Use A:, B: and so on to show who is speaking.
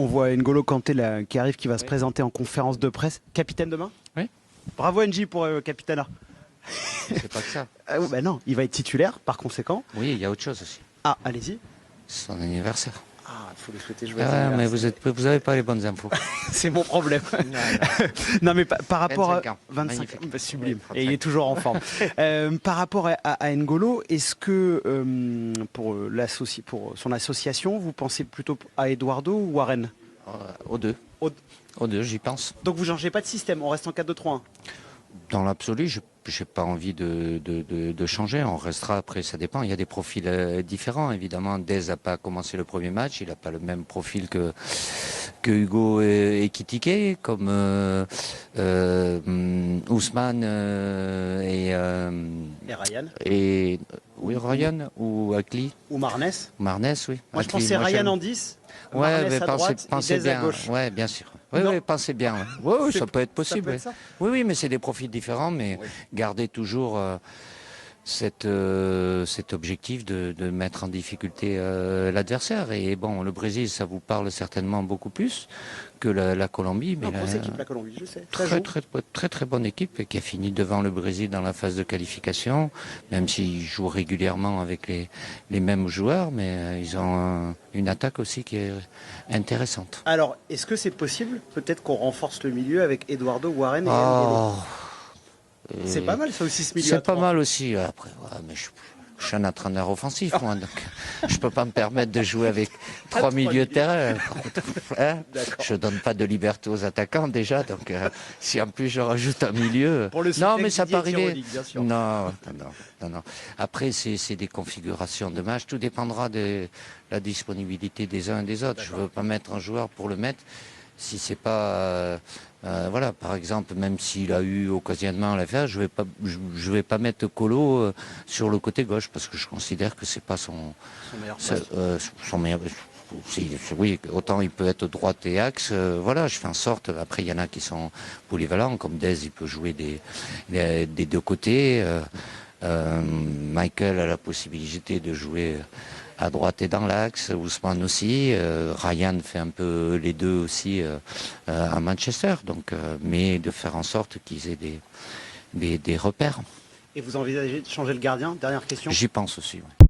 A: On voit N'Golo Kanté là, qui arrive, qui va se présenter en conférence de presse. Capitaine demain?
B: Oui.
A: Bravo NJ pour capitana.
B: C'est pas que ça.
A: Bah non, il va être titulaire par conséquent.
B: Oui, il y a autre chose aussi.
A: Ah, allez-y.
B: Son anniversaire.
A: Ah, il faut lui souhaiter joyeux
B: Mais
A: anniversaire.
B: vous avez pas les bonnes infos.
A: C'est mon problème. Non, mais par rapport
B: 25
A: à
B: ans.
A: 25 ans,
B: Magnifique.
A: bah, sublime.
B: Ouais,
A: Et il est toujours en forme. Par rapport à N'Golo, est-ce que pour son association, vous pensez plutôt à Eduardo ou Warren?
B: Aux deux. Aux deux, j'y pense.
A: Donc vous changez pas de système, on reste en 4-2-3-1.
B: Dans l'absolu, je n'ai pas envie de changer. On restera après, ça dépend. Il y a des profils différents, évidemment. Dez n'a pas commencé le premier match. Il n'a pas le même profil que Hugo et Ekitike, comme Ousmane
A: Et Ryan?
B: Oui, Ryan ou Akli.
A: Ou Marnes?
B: Marnes, oui.
A: Moi je
B: Akli,
A: pensais Ryan
B: j'aime.
A: en 10,
B: Ouais,
A: Marnes
B: mais
A: à droite
B: pensez
A: et Dez à
B: bien.
A: gauche.
B: Ouais, bien sûr. Oui,
A: Non.
B: oui, pensez bien. Oui, oui, ça peut être
A: Ça
B: possible.
A: peut
B: oui.
A: être ça.
B: Oui, oui, mais c'est des profils différents, mais gardez toujours cet objectif de mettre en difficulté l'adversaire. Et bon, le Brésil, ça vous parle certainement beaucoup plus que la Colombie. Mais
A: Grosse équipe la Colombie, je sais. Ça
B: très,
A: joue.
B: très bonne équipe et qui a fini devant le Brésil dans la phase de qualification, même s'ils jouent régulièrement avec les mêmes joueurs, mais ils ont une attaque aussi qui est intéressante.
A: Alors, est-ce que c'est possible? Peut-être qu'on renforce le milieu avec Eduardo, Warren et N'Golo. C'est pas mal ça aussi ce milieu. à
B: C'est pas
A: trois.
B: mal aussi. Après, ouais, mais je suis un entraîneur offensif, moi, donc je peux pas me permettre de jouer avec trois milieux de terrain. Hein, je donne pas de liberté aux attaquants déjà, donc si en plus je rajoute un milieu,
A: Pour le
B: non,
A: soutien
B: mais ça
A: Didier
B: peut arriver.
A: Tirolic, bien sûr.
B: Non. Après, c'est des configurations de match. Tout dépendra de la disponibilité des uns et des autres. Je veux pas mettre un joueur pour le mettre si c'est pas voilà, par exemple, même s'il a eu occasionnellement à la faire, je vais pas mettre Colo sur le côté gauche parce que je considère que c'est pas son
A: meilleur
B: son meilleur. Oui, autant il peut être droite et axe. Voilà, je fais en sorte. Après, il y en a qui sont polyvalents, comme Dez, il peut jouer des deux côtés. Michael a la possibilité de jouer à droite et dans l'axe, Ousmane aussi, Ryan fait un peu les deux aussi à Manchester, donc, mais de faire en sorte qu'ils aient des repères.
A: Et vous envisagez de changer le gardien? Dernière question.
B: J'y pense aussi. Ouais.